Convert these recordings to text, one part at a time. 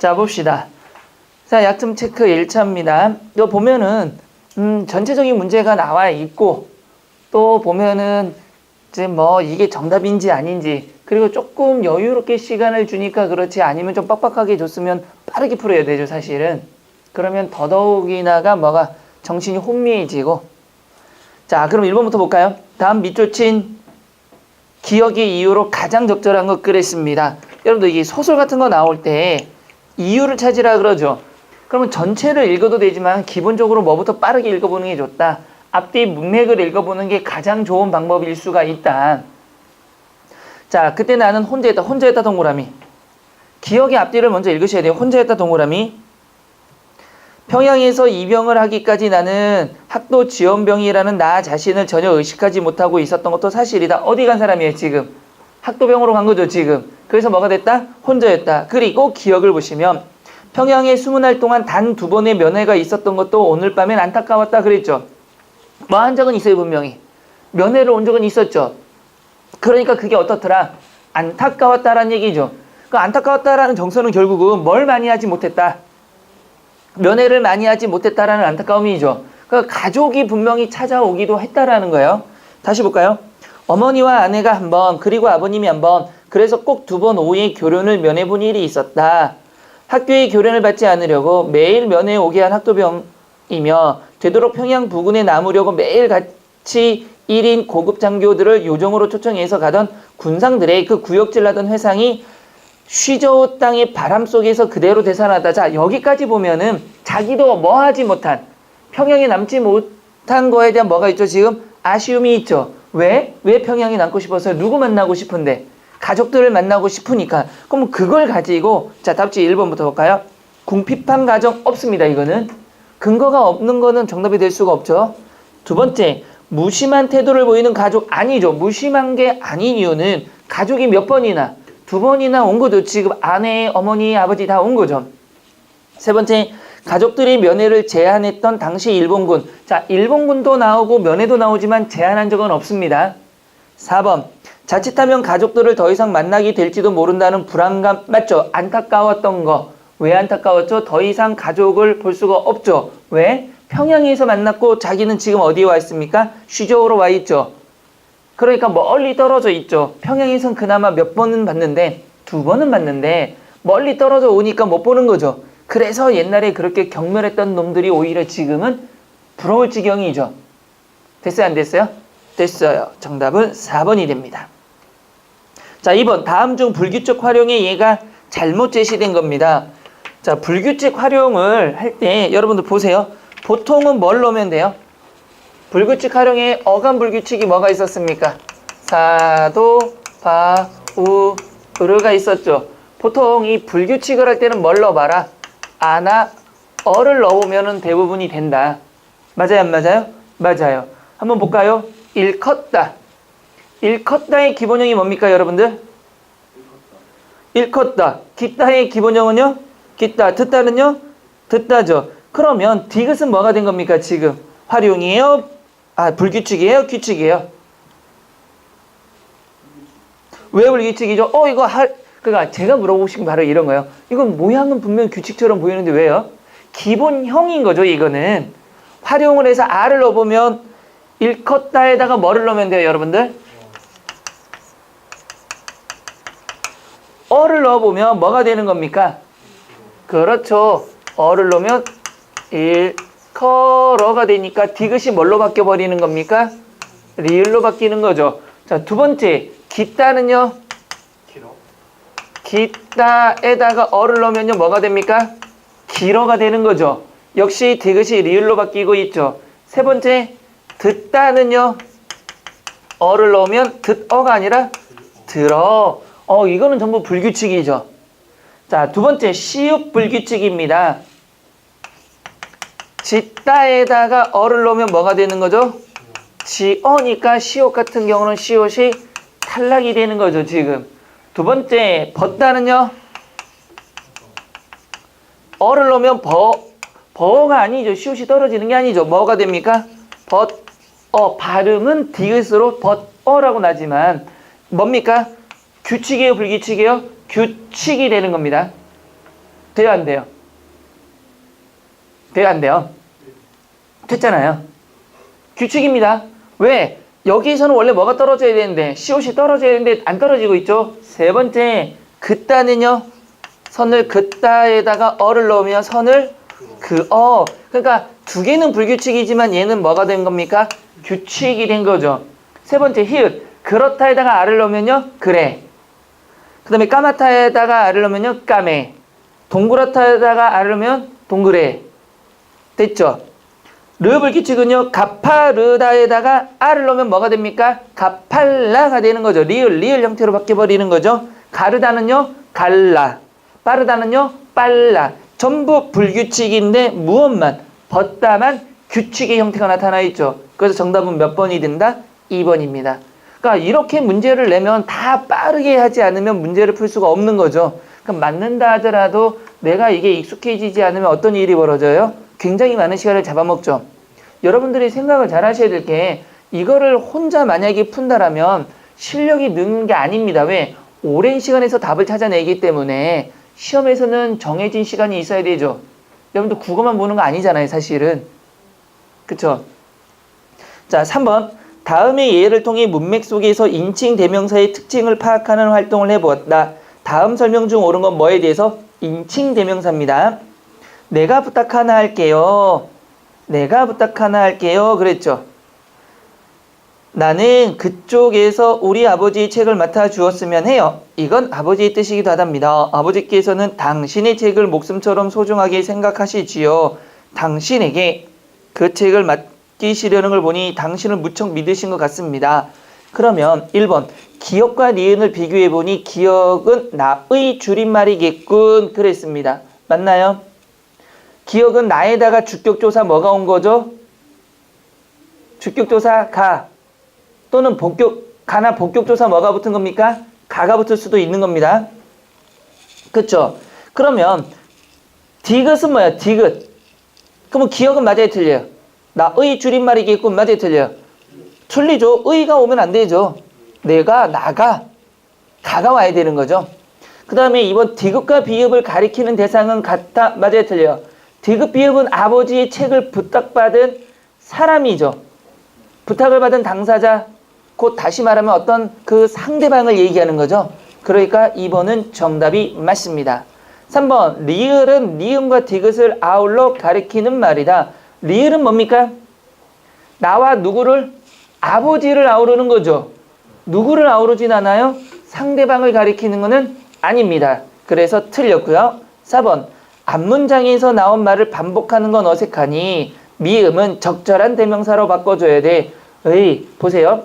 자, 봅시다. 자, 약점 체크 1차입니다. 이거 보면은, 전체적인 문제가 나와 있고, 또 보면은, 이제 뭐, 이게 정답인지 아닌지, 그리고 조금 여유롭게 시간을 주니까 그렇지, 아니면 좀 빡빡하게 줬으면 빠르게 풀어야 되죠, 사실은. 그러면 더더욱이나가 뭐가 정신이 혼미해지고. 자, 그럼 1번부터 볼까요? 다음 밑줄친 기억의 이유로 가장 적절한 거 그랬습니다. 여러분들 이게 소설 같은 거 나올 때 이유를 찾으라 그러죠. 그러면 전체를 읽어도 되지만 기본적으로 뭐부터 빠르게 읽어보는 게 좋다. 앞뒤 문맥을 읽어보는 게 가장 좋은 방법일 수가 있다. 자, 그때 나는 혼자였다 동그라미. 기억의 앞뒤를 먼저 읽으셔야 돼요. 혼자였다 동그라미. 평양에서 입영을 하기까지 나는 학도 지원병이라는 나 자신을 전혀 의식하지 못하고 있었던 것도 사실이다. 어디 간 사람이에요 지금? 학도병으로 간 거죠 지금. 그래서 뭐가 됐다? 혼자였다. 그리고 기억을 보시면 평양에 20날 동안 단 2번의 면회가 있었던 것도 오늘 밤엔 안타까웠다 그랬죠. 뭐 한 적은 있어요 분명히. 면회를 온 적은 있었죠. 그러니까 그게 어떻더라? 안타까웠다라는 얘기죠. 그 안타까웠다라는 정서는 결국은 뭘 많이 하지 못했다. 면회를 많이 하지 못했다라는 안타까움이죠. 그러니까 가족이 분명히 찾아오기도 했다라는 거예요. 다시 볼까요? 어머니와 아내가 한 번, 그리고 아버님이 한 번, 그래서 꼭 2번 오후에 교련을 면회본 일이 있었다. 학교에 교련을 받지 않으려고 매일 면회에 오게 한 학도병이며 되도록 평양 부근에 남으려고 매일 같이 1인 고급 장교들을 요정으로 초청해서 가던 군상들의 그 구역질 나던 회상이 쉬저우 땅의 바람 속에서 그대로 되살아나다. 자, 여기까지 보면은 자기도 뭐 하지 못한, 평양에 남지 못한 거에 대한 뭐가 있죠? 지금 아쉬움이 있죠. 왜? 왜 평양에 남고 싶어서? 누구 만나고 싶은데? 가족들을 만나고 싶으니까. 그럼 그걸 가지고, 자, 답지 1번부터 볼까요? 궁핍한 가정 없습니다, 이거는. 근거가 없는 거는 정답이 될 수가 없죠. 두 번째, 무심한 태도를 보이는 가족 아니죠. 무심한 게 아닌 이유는 가족이 몇 번이나 2번이나 온 거죠. 지금 아내, 어머니, 아버지 다 온 거죠. 세 번째, 가족들이 면회를 제안했던 당시 일본군. 자, 일본군도 나오고 면회도 나오지만 제안한 적은 없습니다. 4번, 자칫하면 가족들을 더 이상 만나게 될지도 모른다는 불안감. 맞죠? 안타까웠던 거. 왜 안타까웠죠? 더 이상 가족을 볼 수가 없죠. 왜? 평양에서 만났고 자기는 지금 어디에 와 있습니까? 쉬저우로 와 있죠. 그러니까 멀리 떨어져 있죠. 평양에선 그나마 몇 번은 봤는데 2번은 봤는데 멀리 떨어져 오니까 못 보는 거죠. 그래서 옛날에 그렇게 경멸했던 놈들이 오히려 지금은 부러울 지경이죠. 됐어요? 안 됐어요? 됐어요. 정답은 4번이 됩니다. 자, 2번. 다음 중 불규칙 활용의 예가 잘못 제시된 겁니다. 자, 불규칙 활용을 할 때 여러분들 보세요. 보통은 뭘 넣으면 돼요? 불규칙 활용에 어감 불규칙이 뭐가 있었습니까? 사도, 바, 우, 으르가 있었죠. 보통 이 불규칙을 할 때는 뭘 넣어봐라? 아나, 어를 넣으면 대부분이 된다. 맞아요, 안 맞아요? 맞아요. 한번 볼까요? 일컸다. 일컸다의 기본형이 뭡니까, 여러분들? 일컸다. 기타의 기본형은요? 기타. 듣다는요? 듣다죠. 그러면 디귿은 뭐가 된 겁니까, 지금? 활용이에요? 불규칙이에요? 규칙이에요? 왜 불규칙이죠? 그러니까 제가 물어보고 싶은 바로 이런 거예요. 이건 모양은 분명 규칙처럼 보이는데 왜요? 기본형인 거죠, 이거는. 활용을 해서 R을 넣어보면 일컸다에다가 뭐를 넣으면 돼요, 여러분들? 어를 넣어보면 뭐가 되는 겁니까? 그렇죠. 어를 넣으면 일커러가 되니까 디귿이 뭘로 바뀌어버리는 겁니까? 리을로 바뀌는 거죠. 자, 두 번째, 기타는요? 기타에다가 어를 넣으면요, 뭐가 됩니까? 길어가 되는 거죠. 역시 디귿이 리을로 바뀌고 있죠. 세 번째, 듣다는요? 어를 넣으면 듣어가 아니라 들어. 이거는 전부 불규칙이죠. 자, 두 번째, 시읒 불규칙입니다. 짓다에다가 어를 넣으면 뭐가 되는 거죠? 지어니까 시옷 같은 경우는 시옷이 탈락이 되는 거죠, 지금. 두 번째, 벗다는요? 어를 넣으면 버가 아니죠. 시옷이 떨어지는 게 아니죠. 뭐가 됩니까? 발음은 디귿으로 벗어라고 나지만 뭡니까? 규칙이에요, 불규칙이에요? 규칙이 되는 겁니다. 돼요, 안 돼요? 돼요, 안 돼요? 됐잖아요. 규칙입니다. 왜? 여기서는 원래 뭐가 떨어져야 되는데 COC 떨어져야 되는데 안 떨어지고 있죠. 세 번째, 그따는요. 선을 그따에다가 어를 넣으면 선을 그어. 그러니까 두 개는 불규칙이지만 얘는 뭐가 된 겁니까? 규칙이 된 거죠. 세 번째, 히읗. 그렇다에다가 알을 넣으면요. 그래. 그 다음에 까맣다에다가 알을 넣으면요. 까매. 동그랗다에다가 알을 넣으면 동그래. 됐죠? 르 불규칙은요. 가파르다에다가 알을 넣으면 뭐가 됩니까? 가팔라가 되는 거죠. 리을 형태로 바뀌어버리는 거죠. 가르다는요. 갈라. 빠르다는요. 빨라. 전부 불규칙인데 무엇만? 벗다만 규칙의 형태가 나타나 있죠. 그래서 정답은 몇 번이 된다? 2번입니다. 그러니까 이렇게 문제를 내면 다 빠르게 하지 않으면 문제를 풀 수가 없는 거죠. 그러니까 맞는다 하더라도 내가 이게 익숙해지지 않으면 어떤 일이 벌어져요? 굉장히 많은 시간을 잡아먹죠. 여러분들이 생각을 잘 하셔야 될 게 이거를 혼자 만약에 푼다라면 실력이 느는 게 아닙니다. 왜? 오랜 시간에서 답을 찾아내기 때문에 시험에서는 정해진 시간이 있어야 되죠. 여러분들 국어만 보는 거 아니잖아요, 사실은. 그쵸? 자, 3번. 다음의 예를 통해 문맥 속에서 인칭 대명사의 특징을 파악하는 활동을 해보았다. 다음 설명 중 옳은 건 뭐에 대해서? 인칭 대명사입니다. 내가 부탁 하나 할게요. 내가 부탁 하나 할게요. 그랬죠. 나는 그쪽에서 우리 아버지의 책을 맡아 주었으면 해요. 이건 아버지의 뜻이기도 하답니다. 아버지께서는 당신의 책을 목숨처럼 소중하게 생각하시지요. 당신에게 그 책을 맡기시려는 걸 보니 당신을 무척 믿으신 것 같습니다. 그러면 1번 기억과 니은을 비교해 보니 기억은 나의 줄임말이겠군. 그랬습니다. 맞나요? 기억은 나에다가 주격조사 뭐가 온 거죠? 주격조사 가 또는 가나 복격조사 뭐가 붙은 겁니까? 가가 붙을 수도 있는 겁니다. 그쵸? 그러면 디귿은 뭐야? 디귿. 그러면 기억은 맞아요, 틀려요? 나의 줄임말이겠군. 맞아요, 틀려요? 틀리죠. 의가 오면 안 되죠. 내가, 나가, 가가 와야 되는 거죠. 그 다음에 이번 디귿과 비읍을 가리키는 대상은 같다. 맞아요, 틀려요? 디귿 비읍은 아버지의 책을 부탁받은 사람이죠. 부탁을 받은 당사자, 곧 다시 말하면 어떤 그 상대방을 얘기하는 거죠. 그러니까 2번은 정답이 맞습니다. 3번 리을은 니은과 디귿을 아울러 가리키는 말이다. 리을은 뭡니까? 나와 누구를? 아버지를 아우르는 거죠. 누구를 아우르진 않아요? 상대방을 가리키는 것은 아닙니다. 그래서 틀렸고요. 4번 앞문장에서 나온 말을 반복하는 건 어색하니 미음은 적절한 대명사로 바꿔줘야 돼. 보세요.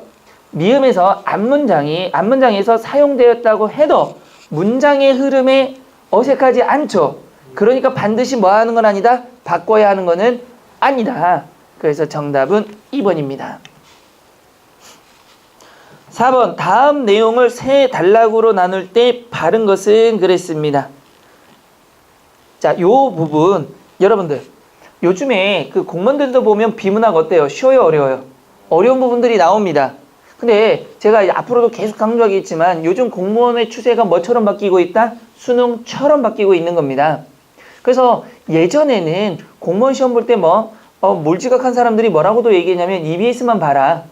미음에서 앞문장에서 사용되었다고 해도 문장의 흐름에 어색하지 않죠. 그러니까 반드시 뭐 하는 건 아니다? 바꿔야 하는 거는 아니다. 그래서 정답은 2번입니다. 4번 다음 내용을 세 단락으로 나눌 때 바른 것은 그랬습니다. 자, 요 부분 여러분들 요즘에 그 공무원들도 보면 비문학 어때요? 쉬워요, 어려워요? 어려운 부분들이 나옵니다. 근데 제가 앞으로도 계속 강조하겠지만 요즘 공무원의 추세가 뭐처럼 바뀌고 있다? 수능처럼 바뀌고 있는 겁니다. 그래서 예전에는 공무원 시험 볼 때 몰지각한 사람들이 뭐라고도 얘기했냐면 EBS만 봐라.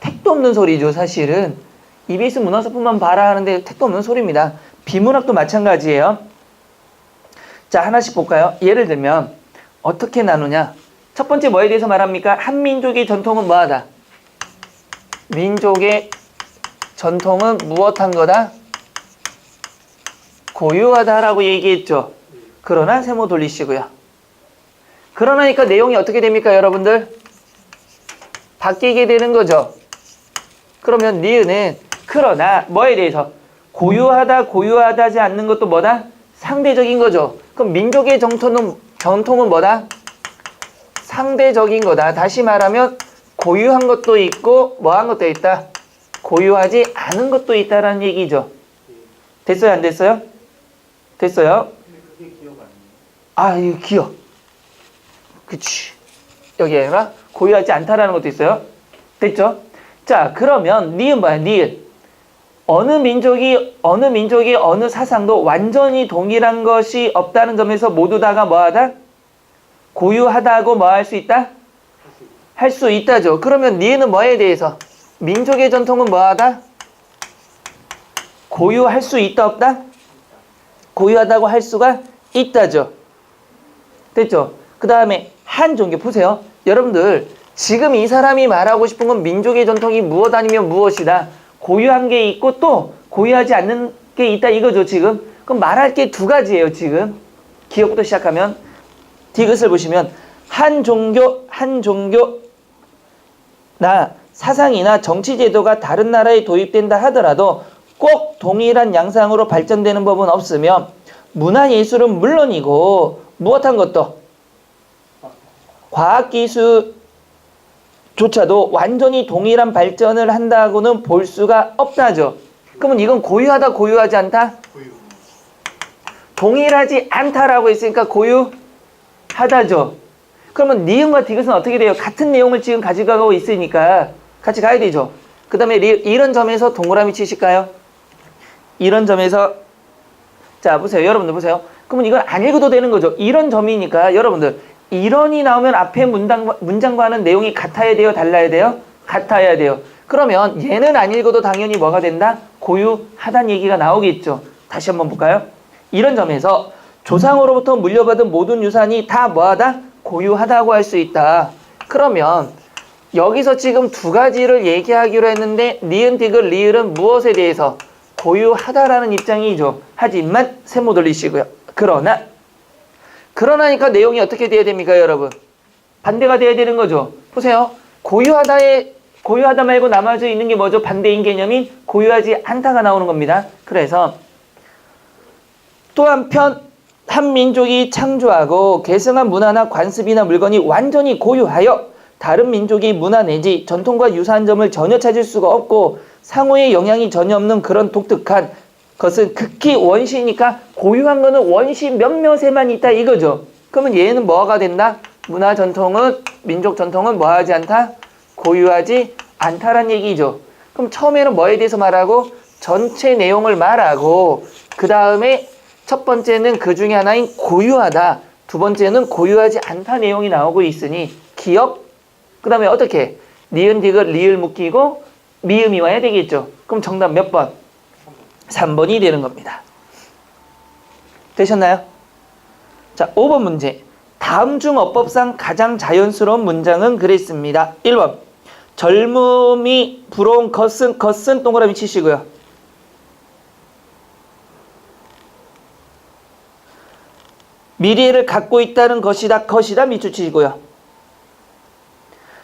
택도 없는 소리죠, 사실은. EBS 문화서품만 봐라 하는데 택도 없는 소리입니다. 비문학도 마찬가지예요. 자, 하나씩 볼까요? 예를 들면 어떻게 나누냐? 첫 번째 뭐에 대해서 말합니까? 한 민족의 전통은 뭐하다? 민족의 전통은 무엇한 거다? 고유하다라고 얘기했죠. 그러나 세모 돌리시고요. 그러나니까 내용이 어떻게 됩니까, 여러분들? 바뀌게 되는 거죠. 그러면 니은은 그러나 뭐에 대해서? 고유하다지 않는 것도 뭐다? 상대적인 거죠. 그럼 민족의 전통은 뭐다? 상대적인 거다. 다시 말하면 고유한 것도 있고 뭐한 것도 있다? 고유하지 않은 것도 있다라는 얘기죠. 됐어요? 안 됐어요? 됐어요? 이거 기억. 그치. 여기가 고유하지 않다라는 것도 있어요. 됐죠? 자, 그러면 니은 봐요. 니은. 어느 민족이 어느 사상도 완전히 동일한 것이 없다는 점에서 모두 다가 뭐하다? 고유하다고 뭐 할 수 있다? 할 수 있다죠. 그러면 니은 뭐에 대해서? 민족의 전통은 뭐하다? 고유할 수 있다 없다? 고유하다고 할 수가 있다죠. 됐죠? 그 다음에 한 종교 보세요. 여러분들 지금 이 사람이 말하고 싶은 건 민족의 전통이 무엇 아니면 무엇이다. 고유한 게 있고 또 고유하지 않는 게 있다 이거죠 지금. 그럼 말할 게 두 가지예요 지금. 기억부터 시작하면 디귿을 보시면 한 종교나 사상이나 정치 제도가 다른 나라에 도입된다 하더라도 꼭 동일한 양상으로 발전되는 법은 없으며 문화예술은 물론이고 무엇한 것도 과학기술조차도 완전히 동일한 발전을 한다고는 볼 수가 없다죠. 그러면 이건 고유하다 고유하지 않다? 동일하지 않다라고 했으니까 고유하다죠. 그러면 니은과 디귿은 어떻게 돼요? 같은 내용을 지금 가져가고 있으니까 같이 가야 되죠. 그 다음에 이런 점에서 동그라미 치실까요? 이런 점에서 자 보세요. 여러분들 보세요. 그러면 이건 안 읽어도 되는 거죠. 이런 점이니까 여러분들 이런이 나오면 앞에 문장과는 내용이 같아야 돼요? 달라야 돼요? 같아야 돼요. 그러면 얘는 안 읽어도 당연히 뭐가 된다? 고유하다는 얘기가 나오겠죠. 다시 한번 볼까요? 이런 점에서 조상으로부터 물려받은 모든 유산이 다 뭐하다? 고유하다고 할 수 있다. 그러면 여기서 지금 두 가지를 얘기하기로 했는데 니은, 디귿, 리을은 무엇에 대해서? 고유하다라는 입장이죠. 하지만 세모 돌리시고요. 그러나니까 내용이 어떻게 돼야 됩니까 여러분? 반대가 돼야 되는 거죠. 보세요. 고유하다 말고 나머지 있는 게 뭐죠? 반대인 개념이 고유하지 않다가 나오는 겁니다. 그래서 또 한편 한 민족이 창조하고 계승한 문화나 관습이나 물건이 완전히 고유하여 다른 민족이 문화 내지 전통과 유사한 점을 전혀 찾을 수가 없고 상호의 영향이 전혀 없는 그런 독특한 것은 극히 원시니까 고유한 거는 원시 몇몇에만 있다 이거죠. 그러면 얘는 뭐가 된다? 문화 전통은 민족 전통은 뭐하지 않다? 고유하지 않다란 얘기죠. 그럼 처음에는 뭐에 대해서 말하고? 전체 내용을 말하고 그 다음에 첫 번째는 그 중에 하나인 고유하다. 두 번째는 고유하지 않다 내용이 나오고 있으니 기억 그 다음에 어떻게? 니은, 디귿, 리을 묶이고 미음이 와야 되겠죠. 그럼 정답 몇 번? 3번이 되는 겁니다. 되셨나요? 자, 5번 문제. 다음 중 어법상 가장 자연스러운 문장은 그랬습니다. 1번. 젊음이 부러운 것은 동그라미 치시고요. 미래를 갖고 있다는 것이다 밑줄 치시고요.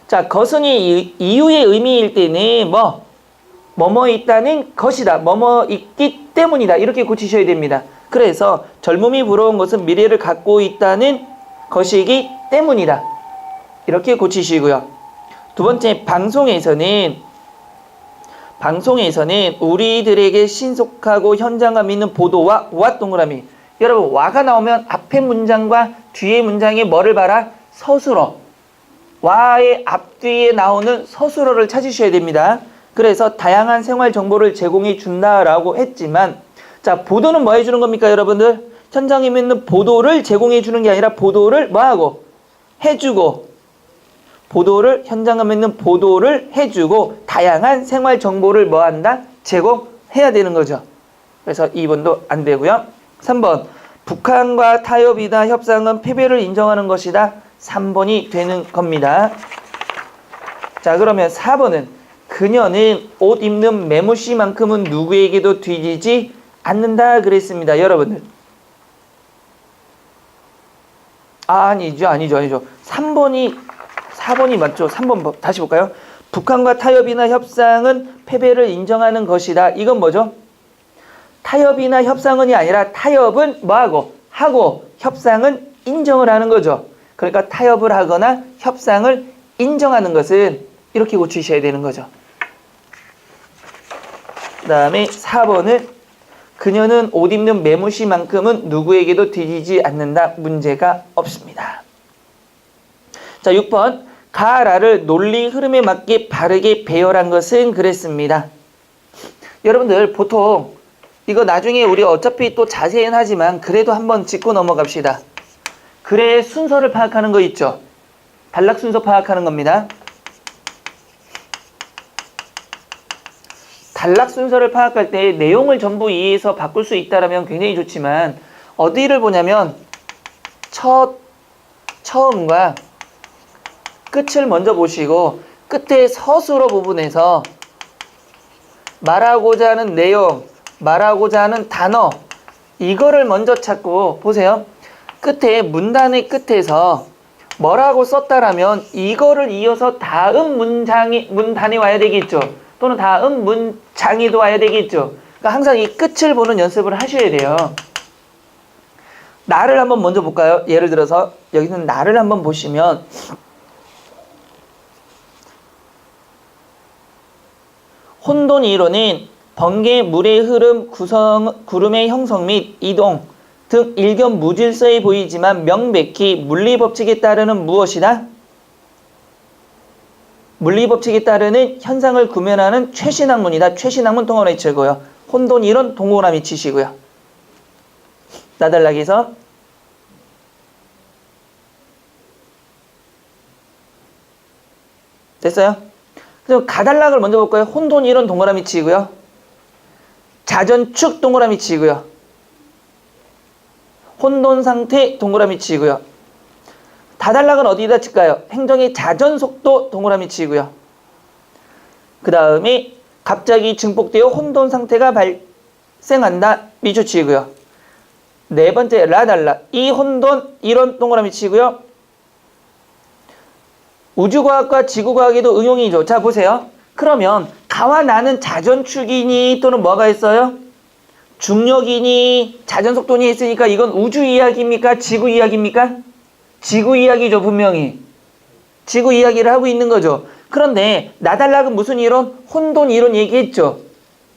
자, 것은이 이유의 의미일 때는 뭐뭐 있다는 것이다. 뭐뭐 있기 때문이다. 이렇게 고치셔야 됩니다. 그래서 젊음이 부러운 것은 미래를 갖고 있다는 것이기 때문이다. 이렇게 고치시고요. 두 번째, 방송에서는 우리들에게 신속하고 현장감 있는 보도와 와 동그라미. 여러분 와가 나오면 앞에 문장과 뒤에 문장에 뭐를 봐라? 서술어. 와의 앞뒤에 나오는 서술어를 찾으셔야 됩니다. 그래서 다양한 생활 정보를 제공해 준다라고 했지만 자 보도는 뭐 해주는 겁니까 여러분들? 현장에 있는 보도를 제공해 주는 게 아니라 보도를 뭐하고? 해주고 보도를 현장감에 있는 보도를 해주고 다양한 생활 정보를 뭐한다? 제공해야 되는 거죠. 그래서 2번도 안 되고요. 3번 북한과 타협이나 협상은 패배를 인정하는 것이다. 3번이 되는 겁니다. 자 그러면 4번은 그녀는 옷 입는 매무씨만큼은 누구에게도 뒤지지 않는다 그랬습니다. 여러분들 아니죠. 4번이 맞죠. 3번 다시 볼까요? 북한과 타협이나 협상은 패배를 인정하는 것이다. 이건 뭐죠? 타협이나 협상은이 아니라 타협은 뭐하고? 하고 협상은 인정을 하는 거죠. 그러니까 타협을 하거나 협상을 인정하는 것은 이렇게 고치셔야 되는 거죠. 그 다음에 4번은 그녀는 옷 입는 매무씨만큼은 누구에게도 뒤지지 않는다. 문제가 없습니다. 자 6번 가라를 논리 흐름에 맞게 바르게 배열한 것은 그랬습니다. 여러분들 보통 이거 나중에 우리 어차피 또 자세히는 하지만 그래도 한번 짚고 넘어갑시다. 글의 순서를 파악하는 거 있죠. 단락 순서 파악하는 겁니다. 단락 순서를 파악할 때 내용을 전부 이해해서 바꿀 수 있다면 굉장히 좋지만 어디를 보냐면 처음과 끝을 먼저 보시고 끝에 서술어 부분에서 말하고자 하는 내용, 말하고자 하는 단어 이거를 먼저 찾고 보세요. 끝에 문단의 끝에서 뭐라고 썼다라면 이거를 이어서 다음 문단이 와야 되겠죠. 또는 다음 문장이도 와야 되겠죠. 그러니까 항상 이 끝을 보는 연습을 하셔야 돼요. 나를 한번 먼저 볼까요? 예를 들어서 여기는 나를 한번 보시면 혼돈 이론은 번개, 물의 흐름, 구름의 형성 및 이동 등 일견 무질서해 보이지만 명백히 물리법칙에 따르는 무엇이다? 물리법칙에 따르는 현상을 구현하는 최신학문이다. 최신학문 동그라미 치고요. 혼돈 이론 동그라미 치시고요. 나달락에서 됐어요? 그래서 가달락을 먼저 볼까요? 혼돈 이론 동그라미 치고요. 자전축 동그라미 치고요. 혼돈 상태 동그라미 치고요. 다달락은 어디다 칠까요? 행정의 자전속도 동그라미 치고요. 그 다음에 갑자기 증폭되어 혼돈 상태가 발생한다. 미주 치고요. 네 번째 라달락 이 혼돈 이론 동그라미 치고요. 우주과학과 지구과학에도 응용이죠. 자 보세요. 그러면 가와 나는 자전축이니 또는 뭐가 있어요? 중력이니 자전속도니 했으니까 이건 우주 이야기입니까? 지구 이야기입니까? 지구 이야기죠. 분명히 지구 이야기를 하고 있는 거죠. 그런데 나달락은 무슨 이론? 혼돈 이론 얘기했죠.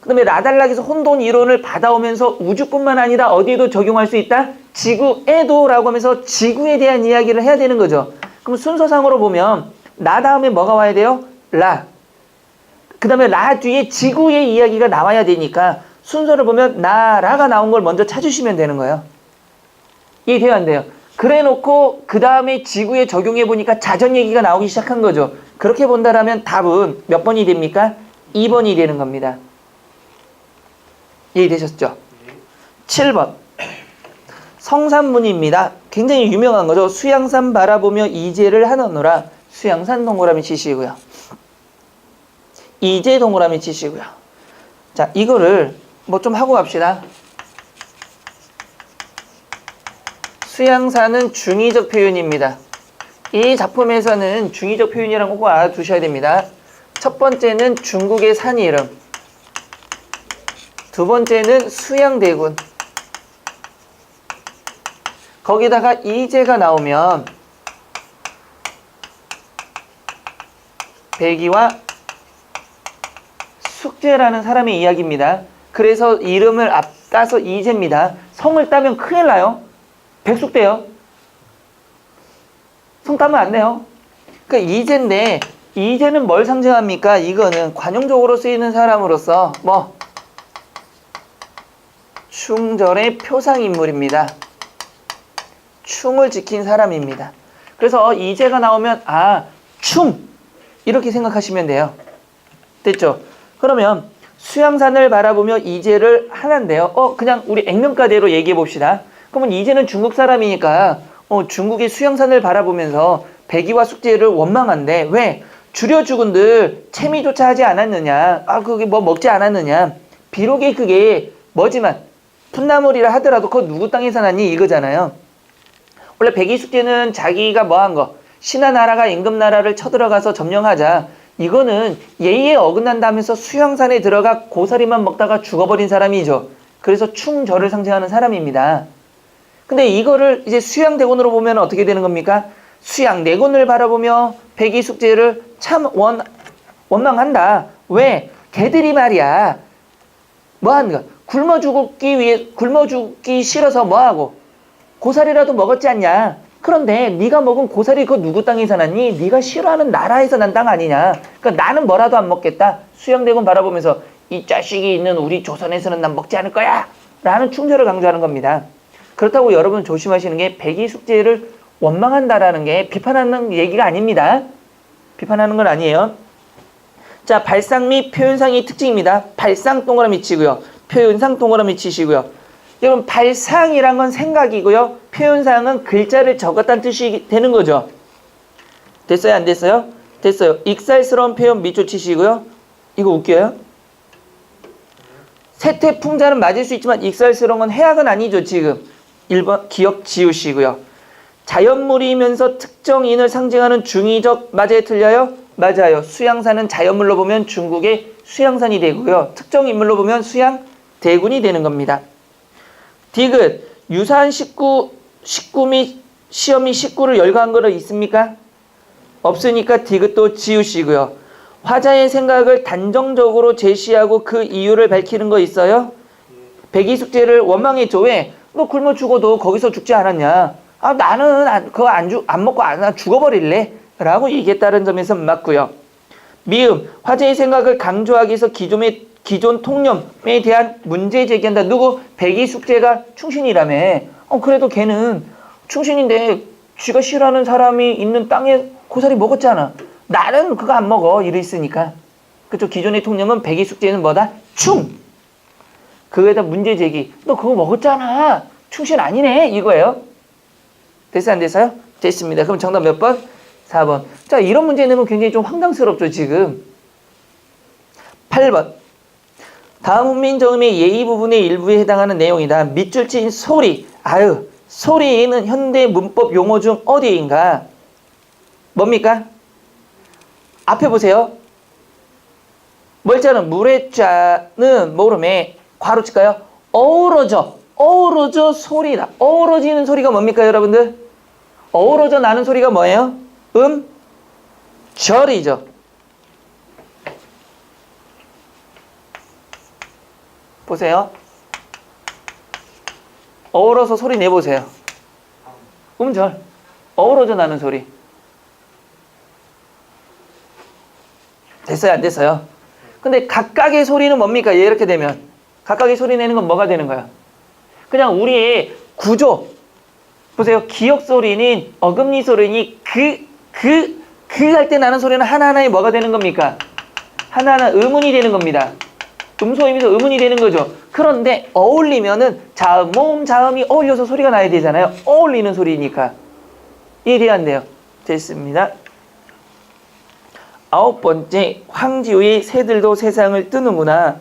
그 다음에 라달락에서 혼돈 이론을 받아오면서 우주뿐만 아니라 어디에도 적용할 수 있다? 지구에도 라고 하면서 지구에 대한 이야기를 해야 되는 거죠. 그럼 순서상으로 보면 나 다음에 뭐가 와야 돼요? 라. 그 다음에 라 뒤에 지구의 이야기가 나와야 되니까 순서를 보면 나라가 나온 걸 먼저 찾으시면 되는 거예요. 이해돼요? 안 돼요? 그래 놓고 그 다음에 지구에 적용해 보니까 자전 얘기가 나오기 시작한 거죠. 그렇게 본다라면 답은 몇 번이 됩니까? 2번이 되는 겁니다. 이해되셨죠? 7번 성산문입니다. 굉장히 유명한 거죠. 수양산 바라보며 이제를 하느노라. 수양산 동그라미 치시고요. 이제 동그라미 치시고요. 자, 이거를 뭐 좀 하고 갑시다. 수양산은 중의적 표현입니다. 이 작품에서는 중의적 표현이라는 거 꼭 알아두셔야 됩니다. 첫 번째는 중국의 산 이름, 두 번째는 수양대군, 거기다가 이제가 나오면 백이와 숙제라는 사람의 이야기입니다. 그래서 이름을 앞따서 이제입니다. 성을 따면 큰일 나요. 백숙돼요. 성 따면 안 돼요. 그러니까 이제인데 이제는 뭘 상징합니까? 이거는 관용적으로 쓰이는 사람으로서 뭐 충절의 표상인물입니다. 충을 지킨 사람입니다. 그래서 이제가 나오면 충 이렇게 생각하시면 돼요. 됐죠? 그러면 수양산을 바라보며 이제를 하나인데요. 그냥 우리 액면가대로 얘기해 봅시다. 그러면 이제는 중국 사람이니까 중국의 수양산을 바라보면서 백이와 숙제를 원망한데 왜? 줄여 죽은들 채미조차 하지 않았느냐? 그게 뭐 먹지 않았느냐? 비록이 그게 뭐지만 풋나물이라 하더라도 그거 누구 땅에서 났니? 이거잖아요. 원래 백이 숙제는 자기가 뭐 한 거? 신하 나라가 임금 나라를 쳐들어가서 점령하자. 이거는 예의에 어긋난다면서 수양산에 들어가 고사리만 먹다가 죽어버린 사람이죠. 그래서 충절을 상징하는 사람입니다. 근데 이거를 이제 수양대군으로 보면 어떻게 되는 겁니까? 수양대군을 바라보며 백이 숙제를 참 원망한다. 왜? 걔들이 말이야. 뭐 하는 거야? 굶어 죽기 싫어서 뭐하고? 고사리라도 먹었지 않냐? 그런데 네가 먹은 고사리 그거 누구 땅에서 났니? 네가 싫어하는 나라에서 난 땅 아니냐? 그러니까 나는 뭐라도 안 먹겠다. 수양대군 바라보면서 이 자식이 있는 우리 조선에서는 난 먹지 않을 거야 라는 충절을 강조하는 겁니다. 그렇다고 여러분 조심하시는 게 백이숙제를 원망한다라는 게 비판하는 얘기가 아닙니다. 비판하는 건 아니에요. 자, 발상 및 표현상의 특징입니다. 발상 동그라미 치고요. 표현상 동그라미 치시고요. 여러분 발상이란 건 생각이고요. 표현상은 글자를 적었다는 뜻이 되는 거죠. 됐어요? 안 됐어요? 됐어요. 익살스러운 표현 밑줄 치시고요. 이거 웃겨요? 세태풍자는 맞을 수 있지만 익살스러운 건 해악은 아니죠. 지금 1번 기억 지우시고요. 자연물이면서 특정인을 상징하는 중의적 맞아요? 틀려요? 맞아요. 수양산은 자연물로 보면 중국의 수양산이 되고요. 특정 인물로 보면 수양 대군이 되는 겁니다. 디귿 유사한 식구 및 시험이 식구를 열거한 거는 있습니까? 없으니까 디귿도 지우시고요. 화자의 생각을 단정적으로 제시하고 그 이유를 밝히는 거 있어요? 백이숙제를 원망했죠. 왜? 너 굶어 죽어도 거기서 죽지 않았냐? 아, 나는 그거 안 먹고 죽어버릴래? 라고 얘기했다는 점에서 맞고요. 미음, 화제의 생각을 강조하기 위해서 기존 통념에 대한 문제 제기한다. 누구? 백이숙제가 충신이라며. 그래도 걔는 충신인데 쥐가 싫어하는 사람이 있는 땅에 고사리 먹었잖아. 나는 그거 안 먹어. 이랬으니까. 그쵸? 기존의 통념은 백이숙제는 뭐다? 충! 그거에다 문제 제기. 너 그거 먹었잖아. 충신 아니네. 이거예요. 됐어요? 안 됐어요? 됐습니다. 그럼 정답 몇 번? 4번. 자, 이런 문제 내면 굉장히 좀 황당스럽죠, 지금. 8번. 다음 훈민정음의 예의 부분의 일부에 해당하는 내용이다. 밑줄 친 소리. 아유, 소리는 현대 문법 용어 중 어디인가? 뭡니까? 앞에 보세요. 멀자는 물의 자는 모름에 괄호 칠까요? 어우러져 소리다. 어우러지는 소리가 뭡니까, 여러분들? 어우러져 나는 소리가 뭐예요? 절이죠. 보세요. 어우러서 소리 내보세요. 절. 어우러져 나는 소리. 됐어요? 안 됐어요? 근데 각각의 소리는 뭡니까? 이렇게 되면 각각의 소리 내는 건 뭐가 되는 거야? 그냥 우리의 구조. 보세요. 기억 소리는 어금니 소리니 할 때 나는 소리는 하나하나에 뭐가 되는 겁니까? 하나하나 의문이 되는 겁니다. 음소음에서 의문이 되는 거죠. 그런데 어울리면은 자음, 모음, 자음이 어울려서 소리가 나야 되잖아요. 어울리는 소리니까. 이해돼야 한대요. 됐습니다. 9번째, 황지우의 새들도 세상을 뜨는구나.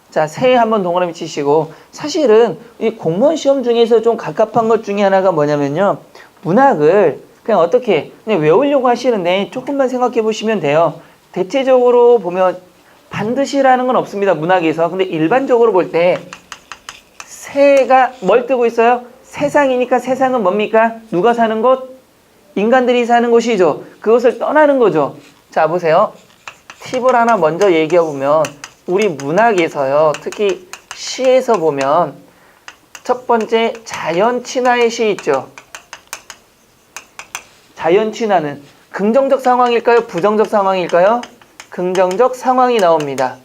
자, 새 한번 동그라미 치시고, 사실은 이 공무원 시험 중에서 좀 갑갑한 것 중에 하나가 뭐냐면요. 문학을 그냥 어떻게 그냥 외우려고 하시는데 조금만 생각해 보시면 돼요. 대체적으로 보면 반드시라는 건 없습니다. 문학에서. 근데 일반적으로 볼 때 새가 뭘 뜨고 있어요? 세상이니까 세상은 뭡니까? 누가 사는 곳? 인간들이 사는 곳이죠. 그것을 떠나는 거죠. 자, 보세요. 팁을 하나 먼저 얘기해 보면 우리 문학에서요. 특히 시에서 보면 첫 번째 자연 친화의 시 있죠. 자연 친화는 긍정적 상황일까요? 부정적 상황일까요? 긍정적 상황이 나옵니다.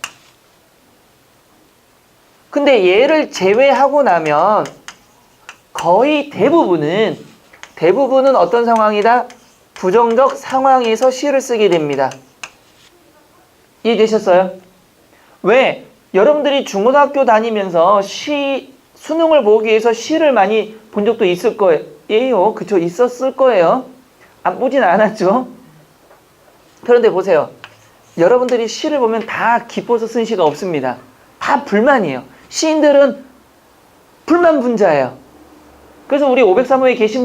근데 얘를 제외하고 나면 거의 대부분은 어떤 상황이다? 부정적 상황에서 시를 쓰게 됩니다. 이해되셨어요? 왜? 여러분들이 중고등학교 다니면서 수능을 보기 위해서 시를 많이 본 적도 있을 거예요. 그쵸? 있었을 거예요. 안 보진 않았죠? 그런데 보세요. 여러분들이 시를 보면 다 기뻐서 쓴 시가 없습니다. 다 불만이에요. 시인들은 불만 분자예요. 그래서 우리 503호에 계신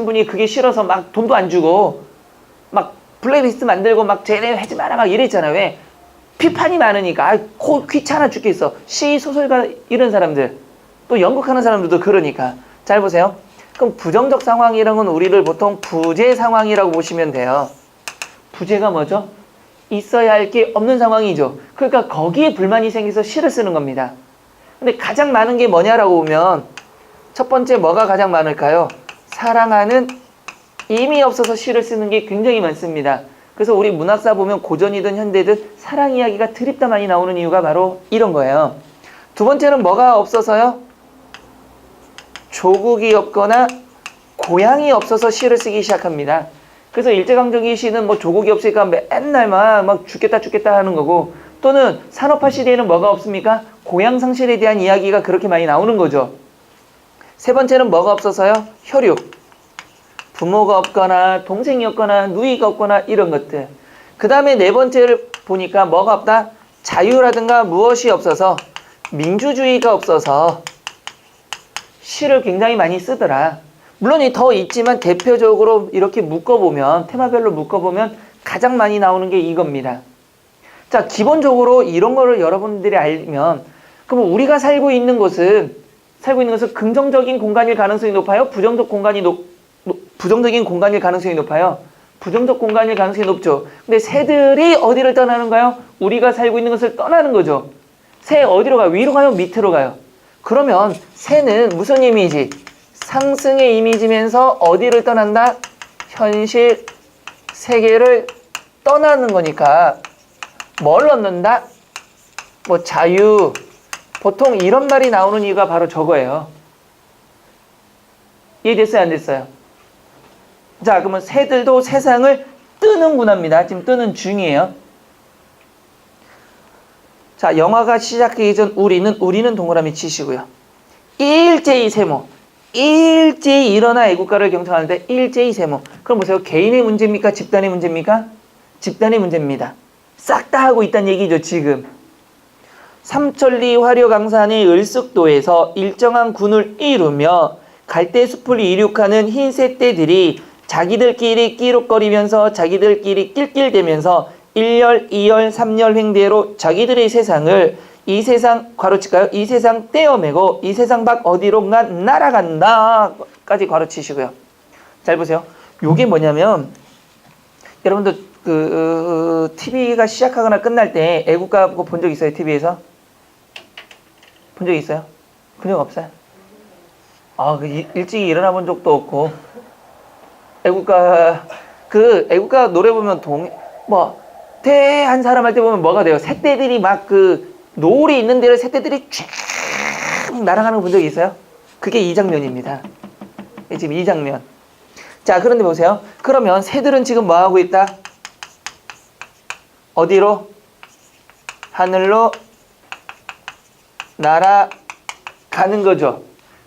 분이 그게 싫어서 막 돈도 안 주고 막 블랙리스트 만들고 막 쟤네 하지 마라 막 이랬잖아요. 왜? 비판이 많으니까. 귀찮아 죽겠어. 시, 소설가 이런 사람들. 또 연극하는 사람들도 그러니까. 잘 보세요. 그럼 부정적 상황이라는 건 우리를 보통 부재 상황이라고 보시면 돼요. 부재가 뭐죠? 있어야 할 게 없는 상황이죠. 그러니까 거기에 불만이 생겨서 시를 쓰는 겁니다. 근데 가장 많은 게 뭐냐라고 보면 첫 번째 뭐가 가장 많을까요? 사랑하는 힘이 없어서 시를 쓰는 게 굉장히 많습니다. 그래서 우리 문학사 보면 고전이든 현대든 사랑 이야기가 드립다 많이 나오는 이유가 바로 이런 거예요. 두 번째는 뭐가 없어서요? 조국이 없거나 고향이 없어서 시를 쓰기 시작합니다. 그래서 일제강점기 시는 뭐 조국이 없으니까 맨날 막 죽겠다 하는 거고, 또는 산업화 시대에는 뭐가 없습니까? 고향 상실에 대한 이야기가 그렇게 많이 나오는 거죠. 세 번째는 뭐가 없어서요? 혈육. 부모가 없거나 동생이 없거나 누이가 없거나 이런 것들. 그 다음에 네 번째를 보니까 뭐가 없다? 자유라든가 무엇이 없어서, 민주주의가 없어서 시를 굉장히 많이 쓰더라. 물론 더 있지만 대표적으로 이렇게 묶어보면, 테마별로 묶어보면 가장 많이 나오는 게 이겁니다. 자, 기본적으로 이런 거를 여러분들이 알면, 그럼 우리가 살고 있는 곳은 긍정적인 공간일 가능성이 높아요? 부정적인 공간일 가능성이 높아요? 부정적 공간일 가능성이 높죠. 근데 새들이 어디를 떠나는가요? 우리가 살고 있는 것을 떠나는 거죠. 새 어디로 가요? 위로 가요? 밑으로 가요? 그러면 새는 무슨 이미지? 상승의 이미지면서 어디를 떠난다? 현실 세계를 떠나는 거니까 뭘 얻는다? 뭐 자유. 보통 이런 말이 나오는 이유가 바로 저거예요. 이해됐어요? 안 됐어요? 자, 그러면 새들도 세상을 뜨는 군합니다. 지금 뜨는 중이에요. 자, 영화가 시작하기 전 우리는 동그라미 치시고요. 일제히 세모. 일제히 일어나 애국가를 경청하는데 일제히 세모. 그럼 보세요. 개인의 문제입니까? 집단의 문제입니까? 집단의 문제입니다. 싹 다 하고 있다는 얘기죠, 지금. 삼천리 화려강산의 을숙도에서 일정한 군을 이루며 갈대숲을 이륙하는 흰새 떼들이 자기들끼리 끼룩거리면서 자기들끼리 낄낄대면서 1열, 2열, 3열 횡대로 자기들의 세상을 이 세상 괄호칠까요? 이 세상 떼어매고 이 세상 밖 어디론가 날아간다 까지 괄호치시고요. 잘 보세요. 요게 뭐냐면 여러분들 TV가 시작하거나 끝날 때 애국가 본 적 있어요? TV에서? 본 적 있어요? 본 적 없어요? 일찍 일어나 본 적도 없고 애국가 노래 보면 한 사람 할 때 보면 뭐가 돼요? 새떼들이 막 노을이 있는 데를 새떼들이 쫙 날아가는 거 본 적이 있어요? 그게 이 장면입니다. 지금 이 장면. 자, 그런데 보세요. 그러면 새들은 지금 뭐 하고 있다? 어디로? 하늘로 날아가는 거죠.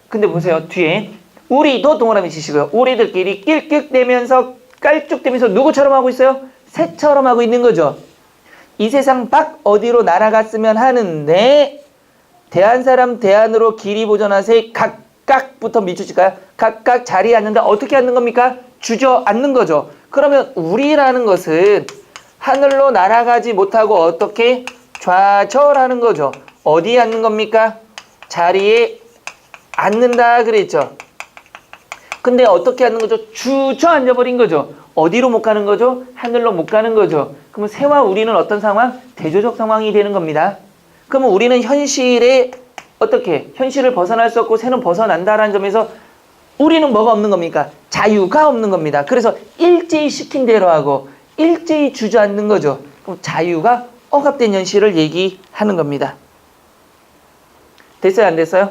근데 보세요. 뒤에 우리도 동그라미 치시고요. 우리들끼리 낄낄대면서 깔쭉대면서 누구처럼 하고 있어요? 새처럼 하고 있는 거죠. 이 세상 밖 어디로 날아갔으면 하는데 대한 대안으로 길이 보전하세 각각부터 밑줄칠까요? 각각 자리에 앉는다. 어떻게 앉는 겁니까? 주저앉는 거죠. 그러면 우리라는 것은 하늘로 날아가지 못하고 어떻게? 좌절하는 거죠. 어디에 앉는 겁니까? 자리에 앉는다 그랬죠. 근데 어떻게 앉는 거죠? 주저앉아버린 거죠. 어디로 못 가는 거죠? 하늘로 못 가는 거죠. 그러면 새와 우리는 어떤 상황? 대조적 상황이 되는 겁니다. 그러면 우리는 현실에 현실을 벗어날 수 없고 새는 벗어난다라는 점에서 우리는 뭐가 없는 겁니까? 자유가 없는 겁니다. 그래서 일제히 시킨 대로 하고 일제히 주저앉는 거죠. 그럼 자유가 억압된 현실을 얘기하는 겁니다. 됐어요? 안 됐어요?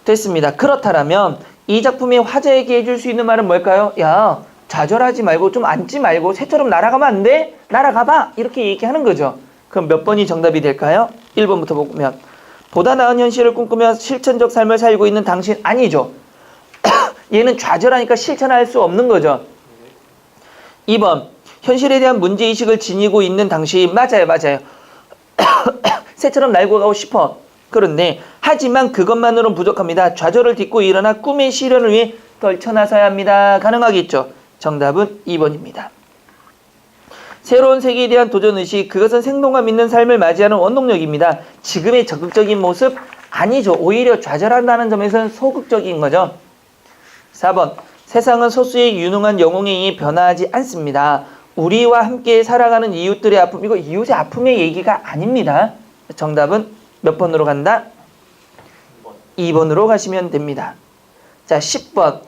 됐습니다. 그렇다면 이 작품이 화자에게 해줄 수 있는 말은 뭘까요? 야, 좌절하지 말고 좀 앉지 말고 새처럼 날아가면 안 돼? 날아가봐! 이렇게 얘기하는 거죠. 그럼 몇 번이 정답이 될까요? 1번부터 보면 보다 나은 현실을 꿈꾸며 실천적 삶을 살고 있는 당신 아니죠. 얘는 좌절하니까 실천할 수 없는 거죠. 2번 현실에 대한 문제의식을 지니고 있는 당신 맞아요. 새처럼 날고 가고 싶어. 그런데 하지만 그것만으로는 부족합니다. 좌절을 딛고 일어나 꿈의 실현을 위해 떨쳐나서야 합니다. 가능하겠죠. 정답은 2번입니다. 새로운 세계에 대한 도전의식, 그것은 생동감 있는 삶을 맞이하는 원동력입니다. 지금의 적극적인 모습 아니죠. 오히려 좌절한다는 점에서는 소극적인 거죠. 4번 세상은 소수의 유능한 영웅에 의해 변화하지 않습니다. 우리와 함께 살아가는 이웃들의 아픔, 이거 이웃의 아픔의 얘기가 아닙니다. 정답은 몇 번으로 간다? 2번으로 가시면 됩니다. 자, 10번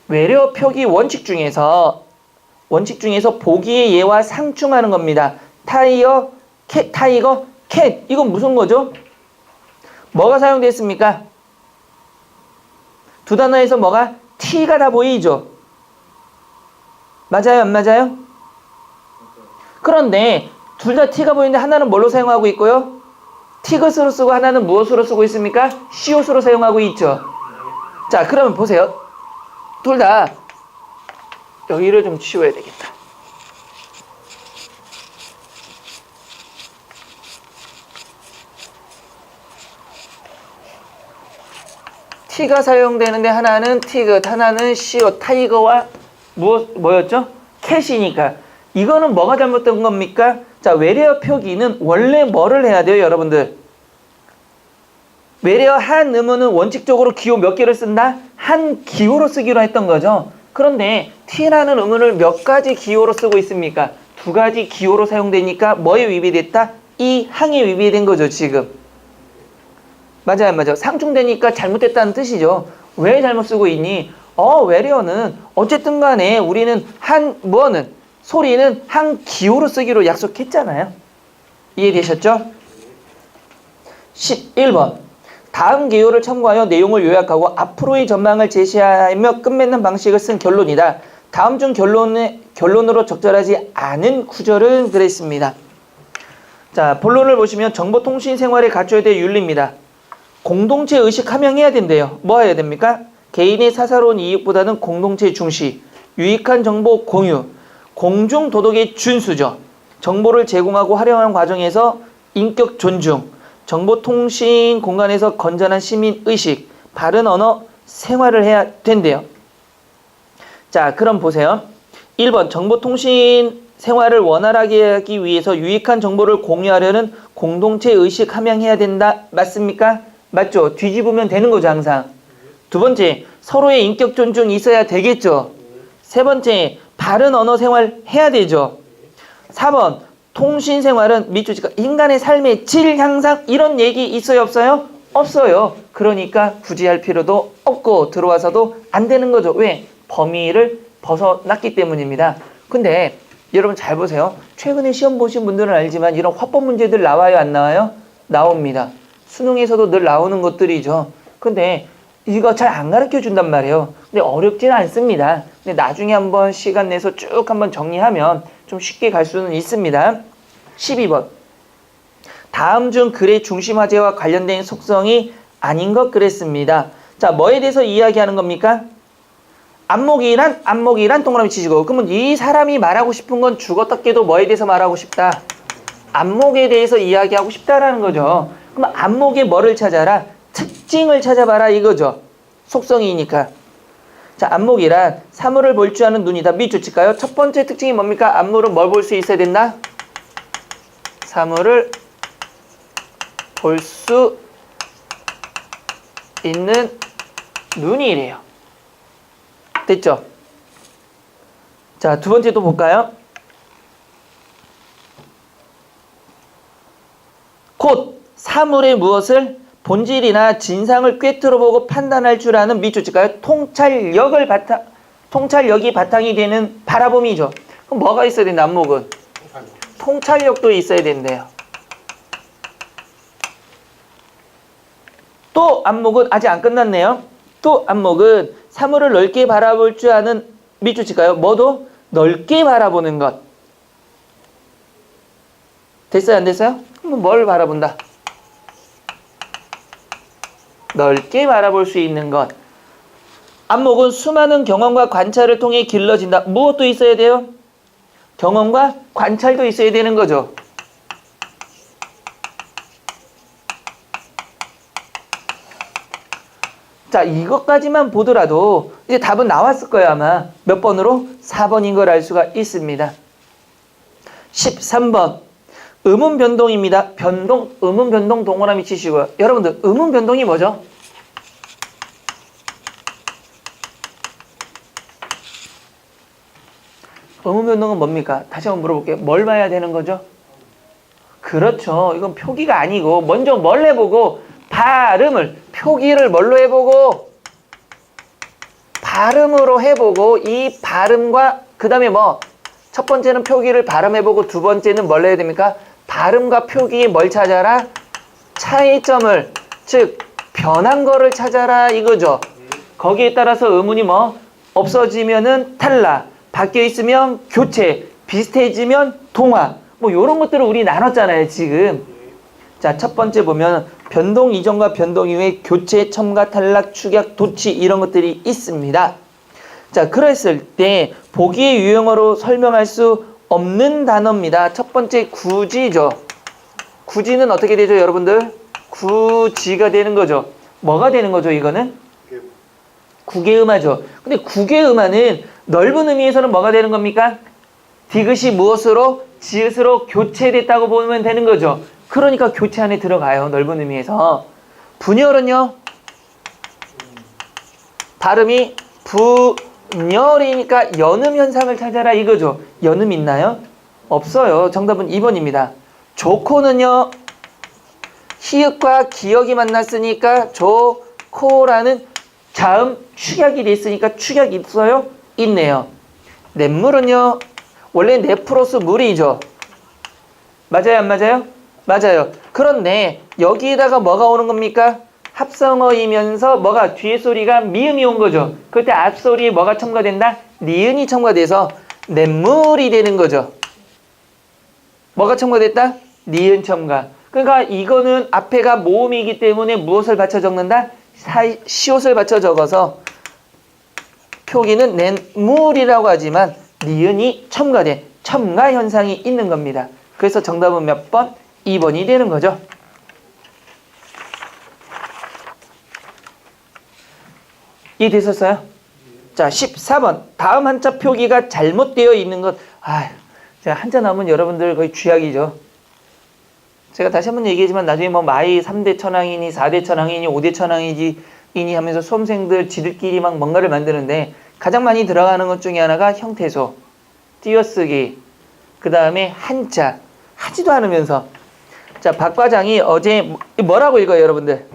외려 표기 원칙 중에서 원칙 중에서 보기의 예와 상충하는 겁니다. 타이거, 캣. 이건 무슨 거죠? 뭐가 사용됐습니까? 두 단어에서 뭐가? T가 다 보이죠? 맞아요, 안 맞아요? 그런데 둘 다 T가 보이는데 하나는 뭘로 사용하고 있고요? 티것으로 쓰고 하나는 무엇으로 쓰고 있습니까? 시옷으로 사용하고 있죠. 자, 그러면 보세요. 둘 다 여기를 좀 치워야 되겠다. T가 사용되는데 하나는 티것, 하나는 시옷, 타이거와 뭐였죠? 캣이니까. 이거는 뭐가 잘못된 겁니까? 자, 외래어 표기는 원래 뭐를 해야 돼요, 여러분들? 외래어 한 의문은 원칙적으로 기호 몇 개를 쓴다? 한 기호로 쓰기로 했던 거죠. 그런데 T라는 의문을 몇 가지 기호로 쓰고 있습니까? 두 가지 기호로 사용되니까 뭐에 위배됐다? 이 항에 위배된 거죠, 지금. 맞아요, 맞아요. 상충되니까 잘못됐다는 뜻이죠. 왜 잘못 쓰고 있니? 외래어는 어쨌든 간에 우리는 소리는 한 기호로 쓰기로 약속했잖아요. 이해되셨죠? 11번. 다음 기호를 첨부하여 내용을 요약하고 앞으로의 전망을 제시하며 끝맺는 방식을 쓴 결론이다. 다음 중 결론으로 적절하지 않은 구절은 그랬습니다. 자, 본론을 보시면 정보통신 생활에 갖춰야 될 윤리입니다. 공동체 의식 함양해야 된대요. 뭐 해야 됩니까? 개인의 사사로운 이익보다는 공동체 중시, 유익한 정보 공유, 공중 도덕의 준수죠. 정보를 제공하고 활용하는 과정에서 인격 존중, 정보통신 공간에서 건전한 시민의식, 바른 언어 생활을 해야 된대요. 자, 그럼 보세요. 1번 정보통신 생활을 원활하게 하기 위해서 유익한 정보를 공유하려는 공동체 의식 함양해야 된다. 맞습니까? 맞죠? 뒤집으면 되는 거죠, 항상. 두 번째, 서로의 인격 존중이 있어야 되겠죠. 세 번째, 바른 언어 생활 해야 되죠. 4번, 통신 생활은 밑줄치가 인간의 삶의 질 향상 이런 얘기 있어요, 없어요? 없어요. 그러니까 굳이 할 필요도 없고 들어와서도 안 되는 거죠. 왜? 범위를 벗어났기 때문입니다. 근데 여러분 잘 보세요. 최근에 시험 보신 분들은 알지만 이런 화법 문제들 나와요, 안 나와요? 나옵니다. 수능에서도 늘 나오는 것들이죠. 근데 이거 잘 안 가르쳐 준단 말이에요. 근데 어렵지는 않습니다. 근데 나중에 한번 시간 내서 쭉 한번 정리하면 좀 쉽게 갈 수는 있습니다. 12번. 다음 중 글의 중심 화제와 관련된 속성이 아닌 것 그랬습니다. 자, 뭐에 대해서 이야기하는 겁니까? 안목이란 동그라미 치시고, 그러면 이 사람이 말하고 싶은 건 죽었다 깨도 뭐에 대해서 말하고 싶다? 안목에 대해서 이야기하고 싶다라는 거죠. 그럼 안목의 뭐를 찾아라? 특징을 찾아봐라 이거죠. 속성이니까. 자, 안목이란 사물을 볼 줄 아는 눈이다. 밑줄 칠까요? 첫 번째 특징이 뭡니까? 안목은 뭘 볼 수 있어야 된다? 사물을 볼 수 있는 눈이래요. 됐죠? 자, 두 번째 또 볼까요? 곧 사물의 무엇을 본질이나 진상을 꿰뚫어보고 판단할 줄 아는 밑줄 칠까요? 통찰력이 바탕이 되는 바라봄이죠. 그럼 뭐가 있어야 된다, 안목은? 통찰력도 있어야 된대요. 또 안목은 아직 안 끝났네요. 또 안목은 사물을 넓게 바라볼 줄 아는 밑줄 칠까요? 뭐도? 넓게 바라보는 것. 됐어요, 안 됐어요? 그럼 뭘 바라본다? 넓게 바라볼 수 있는 것. 안목은 수많은 경험과 관찰을 통해 길러진다. 무엇도 있어야 돼요? 경험과 관찰도 있어야 되는 거죠. 자, 이것까지만 보더라도 이제 답은 나왔을 거예요, 아마. 몇 번으로? 4번인 걸 알 수가 있습니다. 13번. 의문 변동입니다. 의문 변동 동그라미 치시고요. 여러분들, 의문 변동이 뭐죠? 의문 변동은 뭡니까? 다시 한번 물어볼게요. 뭘 봐야 되는 거죠? 그렇죠. 이건 표기가 아니고, 먼저 뭘 해보고, 표기를 뭘로 해보고, 발음으로 해보고, 이 발음과, 그 다음에 뭐, 첫 번째는 표기를 발음해보고 두 번째는 뭘 해야 됩니까? 발음과 표기에 뭘 찾아라? 차이점을, 즉 변한 거를 찾아라 이거죠. 거기에 따라서 의문이 뭐? 없어지면은 탈락, 바뀌어 있으면 교체, 비슷해지면 동화. 뭐 요런 것들을 우리 나눴잖아요 지금. 자, 첫 번째 보면 변동 이전과 변동 이후에 교체, 첨가, 탈락, 축약, 도치 이런 것들이 있습니다. 자, 그랬을 때 보기의 유형어로 설명할 수 없는 단어입니다. 첫 번째 구지죠. 구지는 어떻게 되죠 여러분들? 구지가 되는 거죠. 뭐가 되는 거죠 이거는? 구개음화죠. 근데 구개음화는 넓은 의미에서는 뭐가 되는 겁니까? 디귿이 무엇으로? 지읒으로 교체됐다고 보면 되는 거죠. 그러니까 교체 안에 들어가요. 넓은 의미에서. 분열은요? 발음이 분열이니까 연음 현상을 찾아라 이거죠. 연음 있나요? 없어요. 정답은 2번입니다. 조코는요? 히읗과 기역이 만났으니까 조코라는 자음 축약이 됐으니까 축약이 있어요? 있네요. 냇물은요? 원래 내 플러스 물이죠. 맞아요? 안 맞아요? 맞아요. 그런데 여기에다가 뭐가 오는 겁니까? 합성어이면서 뭐가 뒤에 소리가 미음이 온 거죠. 그때 앞소리에 뭐가 첨가된다? 니은이 첨가돼서 냇물이 되는 거죠. 뭐가 첨가됐다? 니은 첨가. 그러니까 이거는 앞에가 모음이기 때문에 무엇을 받쳐 적는다? 시옷을 받쳐 적어서 표기는 냇물이라고 하지만 니은이 첨가된 첨가 현상이 있는 겁니다. 그래서 정답은 몇 번? 2번이 되는 거죠. 이해되셨어요? 자, 14번. 다음 한자 표기가 잘못되어 있는 것. 제가 한자 나오면 여러분들 거의 쥐약이죠. 제가 다시 한번 얘기하지만 나중에 뭐 마이 3대 천왕이니 4대 천왕이니 5대 천왕이니 하면서 수험생들 지들끼리 막 뭔가를 만드는데 가장 많이 들어가는 것 중에 하나가 형태소, 띄어쓰기, 그 다음에 한자, 하지도 않으면서. 자, 박 과장이 어제 뭐라고 읽어요 여러분들?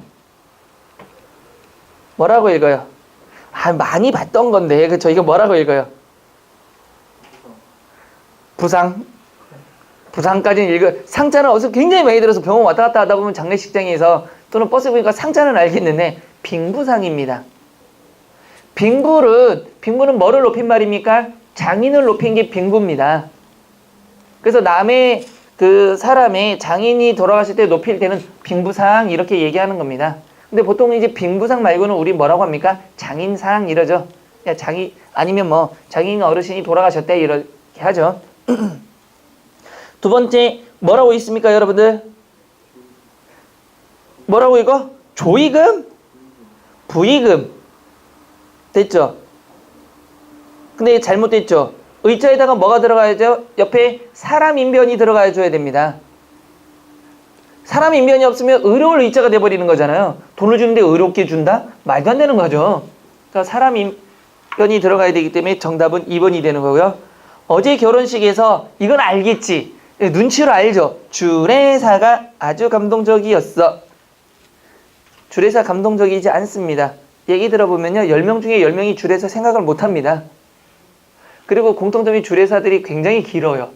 뭐라고 읽어요? 많이 봤던 건데 그쵸? 이거 뭐라고 읽어요? 부상까지는 읽어. 상자는 어디서 굉장히 많이 들어서 병원 왔다 갔다 하다 보면 장례식장에서 또는 버스 보니까 상자는 알겠는데 빙부상입니다. 빙부는 뭐를 높인 말입니까? 장인을 높인 게 빙부입니다. 그래서 남의 그 사람의 장인이 돌아가실 때 높일 때는 빙부상 이렇게 얘기하는 겁니다. 근데 보통 이제 빙부상 말고는 우리 뭐라고 합니까? 장인상 이러죠. 야, 아니면 뭐 장인 어르신이 돌아가셨대 이렇게 하죠. 두 번째 뭐라고 있습니까 여러분들? 뭐라고 이거? 조의금? 부의금 됐죠? 근데 잘못됐죠? 의자에다가 뭐가 들어가야죠? 옆에 사람 인변이 들어가 줘야 됩니다. 사람 인변이 없으면 의로울 의자가 돼버리는 거잖아요. 돈을 주는데 의롭게 준다? 말도 안 되는 거죠. 그러니까 사람 인변이 들어가야 되기 때문에 정답은 2번이 되는 거고요. 어제 결혼식에서 이건 알겠지? 눈치로 알죠? 주례사가 아주 감동적이었어. 주례사 감동적이지 않습니다. 얘기 들어보면요. 10명 중에 10명이 주례사 생각을 못합니다. 그리고 공통점이 주례사들이 굉장히 길어요.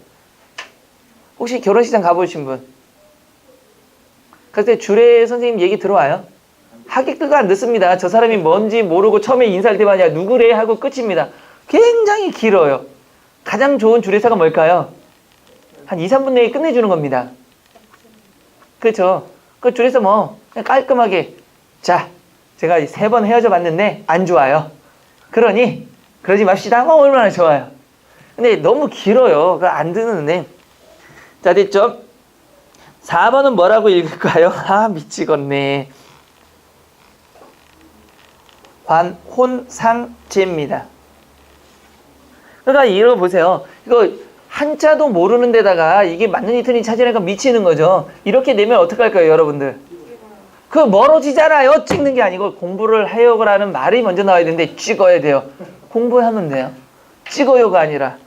혹시 결혼식장 가보신 분? 그때 주례 선생님 얘기 들어와요? 하객들도 안 듣습니다. 저 사람이 뭔지 모르고 처음에 인사할 때만 야 누구래 하고 끝입니다. 굉장히 길어요. 가장 좋은 주례사가 뭘까요? 한 2, 3분 내에 끝내주는 겁니다. 그렇죠? 그 주례사 뭐 그냥 깔끔하게 자 제가 3번 헤어져 봤는데 안 좋아요. 그러니 그러지 맙시다. 얼마나 좋아요. 근데 너무 길어요. 안 듣는데. 자 됐죠? 4번은 뭐라고 읽을까요? 미치겠네. 관혼상제입니다. 그러니까 이거 보세요. 이거 한자도 모르는 데다가 이게 맞는지 틀린지 찾으니까 미치는 거죠. 이렇게 내면 어떡할까요 여러분들? 그 멀어지잖아요. 찍는 게 아니고 공부를 해요라는 말이 먼저 나와야 되는데 찍어야 돼요. 공부하면 돼요. 찍어요가 아니라.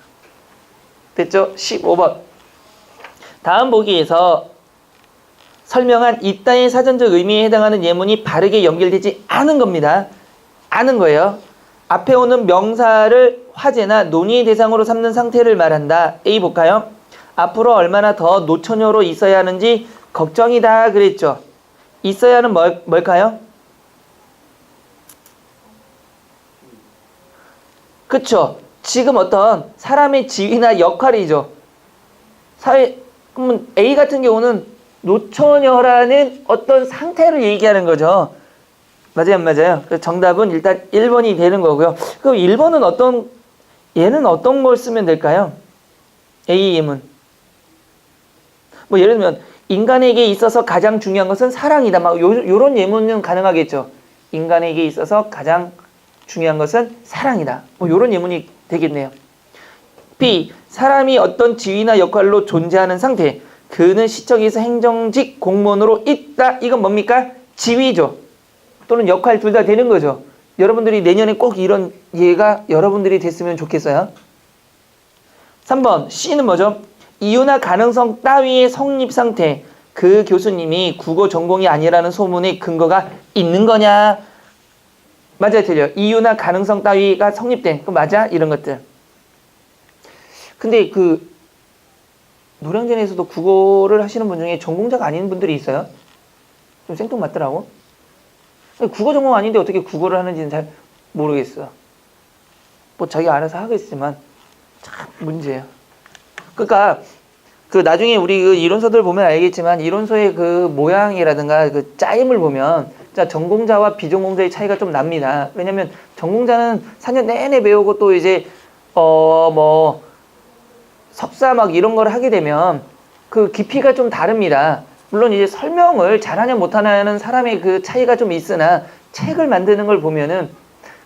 됐죠? 15번. 다음 보기에서 설명한 이따의 사전적 의미에 해당하는 예문이 바르게 연결되지 않은 겁니다. 않은 거예요. 앞에 오는 명사를 화제나 논의의 대상으로 삼는 상태를 말한다. A 볼까요? 앞으로 얼마나 더 노처녀로 있어야 하는지 걱정이다 그랬죠. 있어야 하는 뭘까요? 그쵸. 지금 어떤 사람의 지위나 역할이죠. 그러면 A 같은 경우는 노처녀라는 어떤 상태를 얘기하는 거죠. 맞아요, 안 맞아요? 그래서 정답은 일단 1번이 되는 거고요. 그럼 1번은 얘는 어떤 걸 쓰면 될까요? A임은. 뭐 예를 들면, 인간에게 있어서 가장 중요한 것은 사랑이다. 막 요런 예문은 가능하겠죠. 인간에게 있어서 가장 중요한 것은 사랑이다. 뭐 요런 예문이 되겠네요. B. 사람이 어떤 지위나 역할로 존재하는 상태. 그는 시청에서 행정직 공무원으로 있다. 이건 뭡니까? 지위죠. 또는 역할 둘 다 되는 거죠. 여러분들이 내년에 꼭 이런 예가 여러분들이 됐으면 좋겠어요. 3번 C는 뭐죠? 이유나 가능성 따위의 성립 상태. 그 교수님이 국어 전공이 아니라는 소문에 근거가 있는 거냐? 맞아요, 틀려요. 이유나 가능성 따위가 성립된. 그 맞아? 이런 것들. 근데 그 노량진에서도 국어를 하시는 분 중에 전공자가 아닌 분들이 있어요. 좀 생뚱맞더라고. 국어 전공 아닌데 어떻게 국어를 하는지는 잘 모르겠어. 뭐 자기가 알아서 하겠지만 참 문제예요. 그러니까 그 나중에 우리 그 이론서들 보면 알겠지만 이론서의 그 모양이라든가 그 짜임을 보면 자 전공자와 비전공자의 차이가 좀 납니다. 왜냐면 전공자는 4년 내내 배우고 또 이제 뭐 석사 막 이런 걸 하게 되면 그 깊이가 좀 다릅니다. 물론 이제 설명을 잘하냐 못하냐는 사람의 그 차이가 좀 있으나 책을 만드는 걸 보면은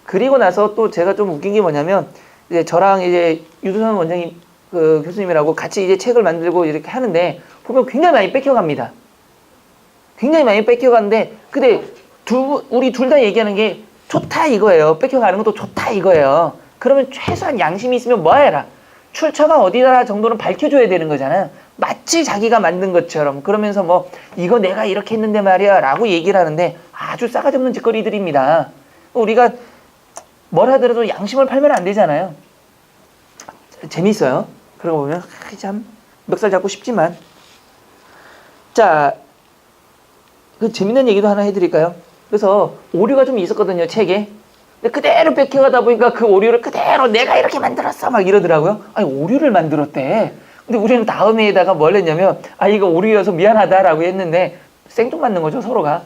그리고 나서 또 제가 좀 웃긴 게 뭐냐면 이제 저랑 이제 유두선 원장님 그 교수님이라고 같이 이제 책을 만들고 이렇게 하는데 보면 굉장히 많이 뺏겨갑니다. 굉장히 많이 뺏겨가는데 근데 우리 둘 다 얘기하는 게 좋다 이거예요. 뺏겨가는 것도 좋다 이거예요. 그러면 최소한 양심이 있으면 뭐 해라. 출처가 어디다 정도는 밝혀줘야 되는 거잖아요. 마치 자기가 만든 것처럼. 그러면서 뭐 이거 내가 이렇게 했는데 말이야 라고 얘기를 하는데 아주 싸가지 없는 짓거리들입니다. 우리가 뭘 하더라도 양심을 팔면 안 되잖아요. 재밌어요. 그러고 보면 참 멱살 잡고 싶지만 자, 그 재밌는 얘기도 하나 해드릴까요? 그래서 오류가 좀 있었거든요, 책에. 근데 그대로 뺏겨가다 보니까 그 오류를 그대로 내가 이렇게 만들었어 막 이러더라고요. 아니 오류를 만들었대. 근데 우리는 다음 회에다가 뭘 했냐면 아 이거 오류여서 미안하다라고 했는데 생뚱맞는 거죠 서로가.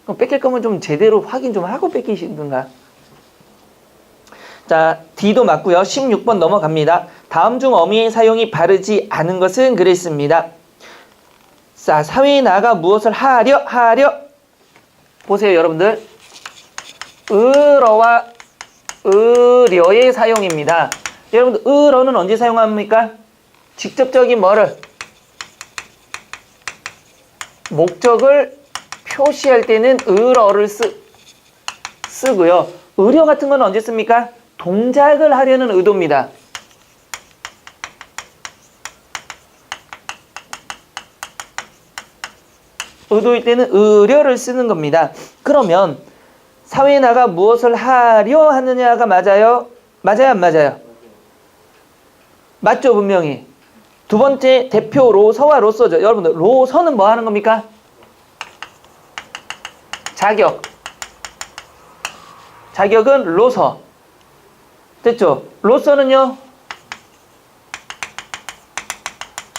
그럼 뺏길 거면 좀 제대로 확인 좀 하고 뺏기시든가. 자 D도 맞고요. 16번 넘어갑니다. 다음 중 어미의 사용이 바르지 않은 것은 그랬습니다. 자 사회에 나가 무엇을 하려 보세요 여러분들. 으러와 으려의 사용입니다. 여러분들 으러는 언제 사용합니까? 직접적인 뭐를? 목적을 표시할 때는 으러를 쓰고요. 으려 같은 건 언제 씁니까? 동작을 하려는 의도입니다. 의도일 때는 으려를 쓰는 겁니다. 그러면 사회에 나가 무엇을 하려 하느냐가 맞아요? 맞아요, 안 맞아요? 맞죠, 분명히. 두 번째 대표 로서와 로서죠. 여러분들 로서는 뭐 하는 겁니까? 자격은 로서. 됐죠? 로서는요?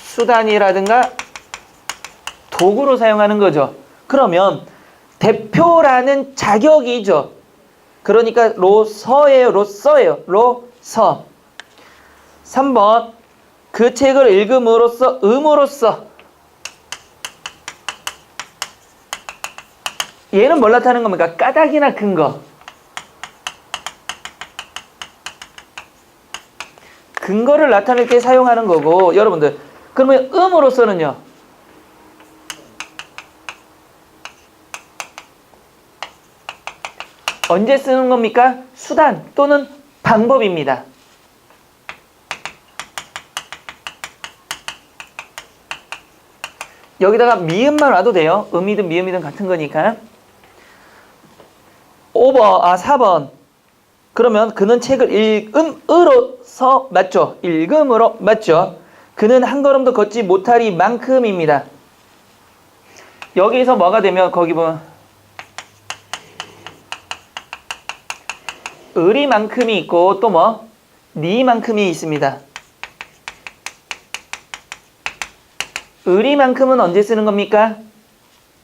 수단이라든가 도구로 사용하는 거죠. 그러면 대표라는 자격이죠. 그러니까 로서예요. 로서. 3번 그 책을 읽음으로써 얘는 뭘 나타내는 겁니까? 까닭이나 근거. 근거를 나타낼 때 사용하는 거고 여러분들 그러면 음으로써는요? 언제 쓰는 겁니까? 수단 또는 방법입니다. 여기다가 미음만 와도 돼요. 음이든 미음이든 같은 거니까. 4번. 그러면 그는 책을 읽음으로서 맞죠? 읽음으로 맞죠? 그는 한 걸음도 걷지 못하리만큼입니다. 여기서 뭐가 되면 거기 보면 을이만큼이 있고 또 뭐? 니만큼이 있습니다. 을이만큼은 언제 쓰는 겁니까?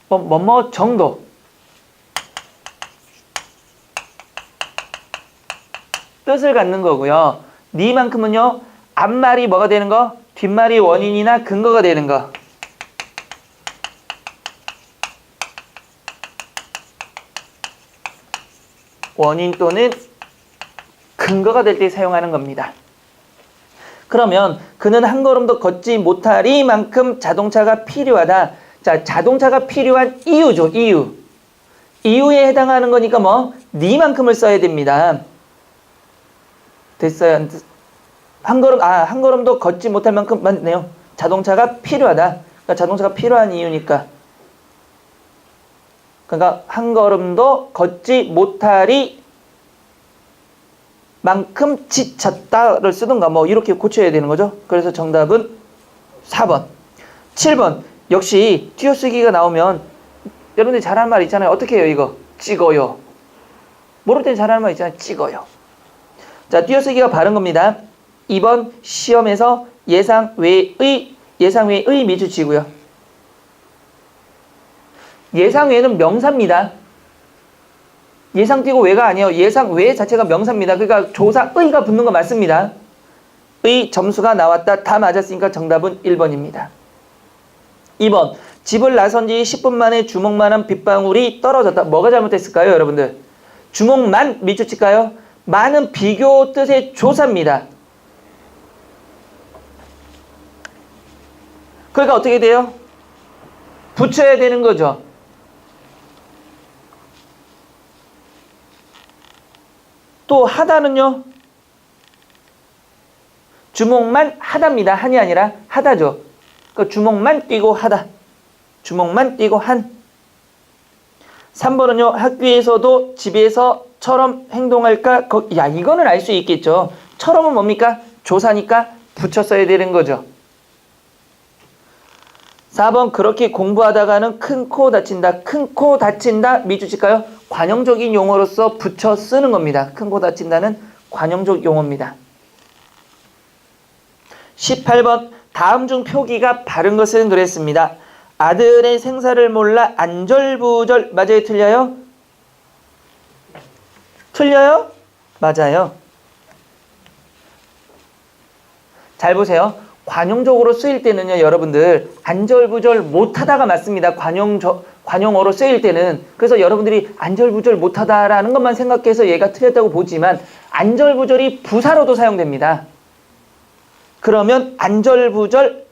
뭐뭐 정도. 뜻을 갖는 거고요. 니만큼은요. 앞말이 뭐가 되는 거? 뒷말이 원인이나 근거가 되는 거. 원인 또는 근거가 될 때 사용하는 겁니다. 그러면 그는 한 걸음도 걷지 못하리만큼 자동차가 필요하다. 자, 자동차가 필요한 이유죠. 이유. 이유에 해당하는 거니까 뭐? 니만큼을 써야 됩니다. 됐어요? 한 걸음도 걷지 못할 만큼 맞네요. 자동차가 필요하다. 그러니까 자동차가 필요한 이유니까. 그러니까 한 걸음도 걷지 못하리 만큼 지쳤다를 쓰든가 뭐 이렇게 고쳐야 되는 거죠. 그래서 정답은 4번. 7번. 역시 띄어쓰기가 나오면 여러분들이 잘하는 말 있잖아요. 어떻게 해요 이거? 찍어요. 모를 땐 잘하는 말 있잖아요. 찍어요. 자, 띄어쓰기가 바른 겁니다. 2번 시험에서 예상 외의 미주치고요. 예상 외는 명사입니다. 예상 띄고 외가 아니에요. 예상 외 자체가 명사입니다. 그러니까 조사 의가 붙는 거 맞습니다. 의 점수가 나왔다. 다 맞았으니까 정답은 1번입니다. 2번 집을 나선 지 10분 만에 주먹만한 빗방울이 떨어졌다. 뭐가 잘못됐을까요 여러분들? 주먹만 밑줄칠까요? 많은 비교 뜻의 조사입니다. 그러니까 어떻게 돼요? 붙여야 되는 거죠. 또 하다는요. 주먹만 하다입니다. 한이 아니라 하다죠. 그러니까 주먹만 띄고 하다. 주먹만 띄고 한. 3번은요. 학교에서도 집에서처럼 행동할까? 야, 이거는 알 수 있겠죠. 처럼은 뭡니까? 조사니까 붙여 써야 되는 거죠. 4번 그렇게 공부하다가는 큰 코 다친다. 큰 코 다친다. 밑줄칠까요? 관용적인 용어로서 붙여 쓰는 겁니다. 큰 코 다친다는 관용적 용어입니다. 18번 다음 중 표기가 바른 것은 그랬습니다. 아들의 생사를 몰라 안절부절 맞아요? 틀려요? 틀려요? 맞아요. 잘 보세요. 관용적으로 쓰일 때는요, 여러분들 안절부절 못하다가 맞습니다. 관용어로 쓰일 때는. 그래서 여러분들이 안절부절 못하다라는 것만 생각해서 얘가 틀렸다고 보지만 안절부절이 부사로도 사용됩니다. 그러면 안절부절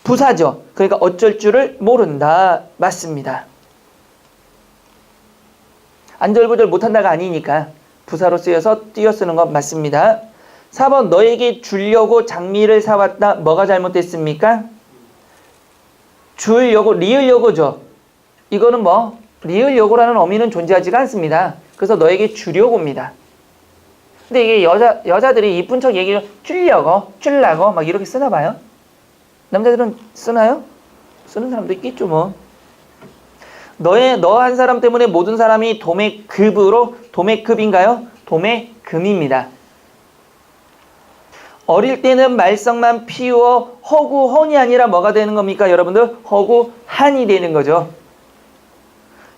부사죠. 그러니까 어쩔 줄을 모른다. 맞습니다. 안절부절 못한다가 아니니까 부사로 쓰여서 띄어 쓰는 건 맞습니다. 4번 너에게 주려고 장미를 사왔다. 뭐가 잘못됐습니까? 주려고 리을려고죠. 이거는 뭐 리을려고라는 어미는 존재하지가 않습니다. 그래서 너에게 주려고입니다. 근데 이게 여자들이 이쁜 척 얘기를 줄려고 막 이렇게 쓰나 봐요. 남자들은 쓰나요? 쓰는 사람도 있겠죠 뭐. 너 한 사람 때문에 모든 사람이 도매급으로 도매급인가요? 도매금입니다. 어릴 때는 말썽만 피워 허구헌이 아니라 뭐가 되는 겁니까 여러분들? 허구한이 되는 거죠.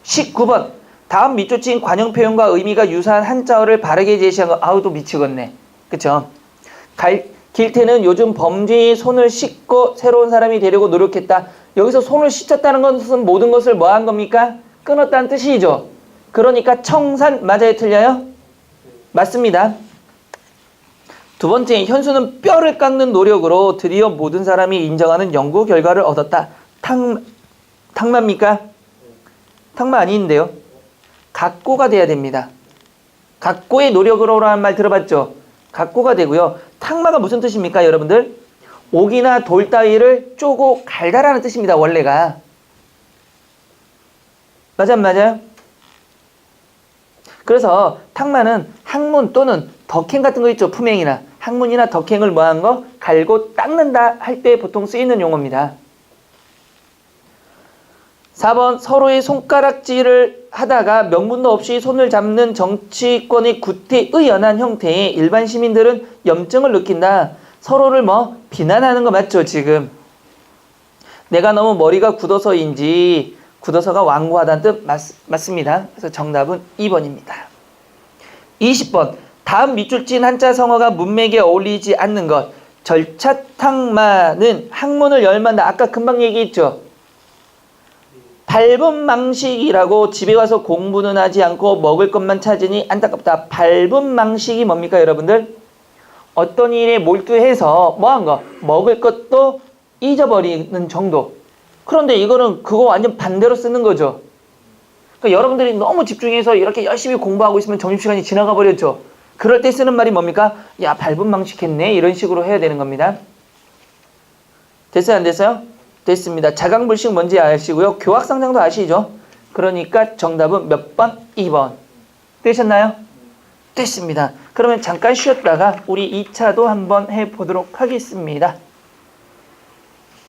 19번 다음 밑줄친 관용 표현과 의미가 유사한 한자어를 바르게 제시한 거. 아우 또 미치겠네. 그쵸? 길태는 요즘 범죄에 손을 씻고 새로운 사람이 되려고 노력했다. 여기서 손을 씻었다는 것은 모든 것을 뭐 한 겁니까? 끊었다는 뜻이죠. 그러니까 청산 맞아요? 틀려요? 맞습니다. 두 번째, 현수는 뼈를 깎는 노력으로 드디어 모든 사람이 인정하는 연구 결과를 얻었다. 탕마입니까? 탕마 아닌데요. 각고가 돼야 됩니다. 각고의 노력으로라는 말 들어봤죠? 각고가 되고요. 탕마가 무슨 뜻입니까, 여러분들? 옥이나 돌 따위를 쪼고 갈다라는 뜻입니다, 원래가. 맞아요? 그래서 탕마는 항문 또는 덕행 같은 거 있죠. 품행이나 항문이나 덕행을 뭐한 거 갈고 닦는다 할 때 보통 쓰이는 용어입니다. 4번 서로의 손가락질을 하다가 명분도 없이 손을 잡는 정치권의 구태의연한 형태에 일반 시민들은 염증을 느낀다. 서로를 비난하는 거 맞죠 지금? 내가 너무 머리가 굳어서인지 굳어서가 완고하다는 뜻 맞습니다. 그래서 정답은 2번입니다. 20번 다음 밑줄 찐 한자 성어가 문맥에 어울리지 않는 것. 절차탕마는 학문을 열만다. 아까 금방 얘기했죠. 밟은망식이라고 집에 와서 공부는 하지 않고 먹을 것만 찾으니 안타깝다. 밟은망식이 뭡니까 여러분들? 어떤 일에 몰두해서 뭐한 거? 먹을 것도 잊어버리는 정도. 그런데 이거는 그거 완전 반대로 쓰는 거죠. 그러니까 여러분들이 너무 집중해서 이렇게 열심히 공부하고 있으면 점심시간이 지나가 버렸죠. 그럴 때 쓰는 말이 뭡니까? 야 밟은망식했네. 이런 식으로 해야 되는 겁니다. 됐어요 안 됐어요? 됐습니다. 자강불식 뭔지 아시고요. 교학상장도 아시죠? 그러니까 정답은 몇 번? 2번. 되셨나요? 됐습니다. 그러면 잠깐 쉬었다가 우리 2차도 한번 해보도록 하겠습니다.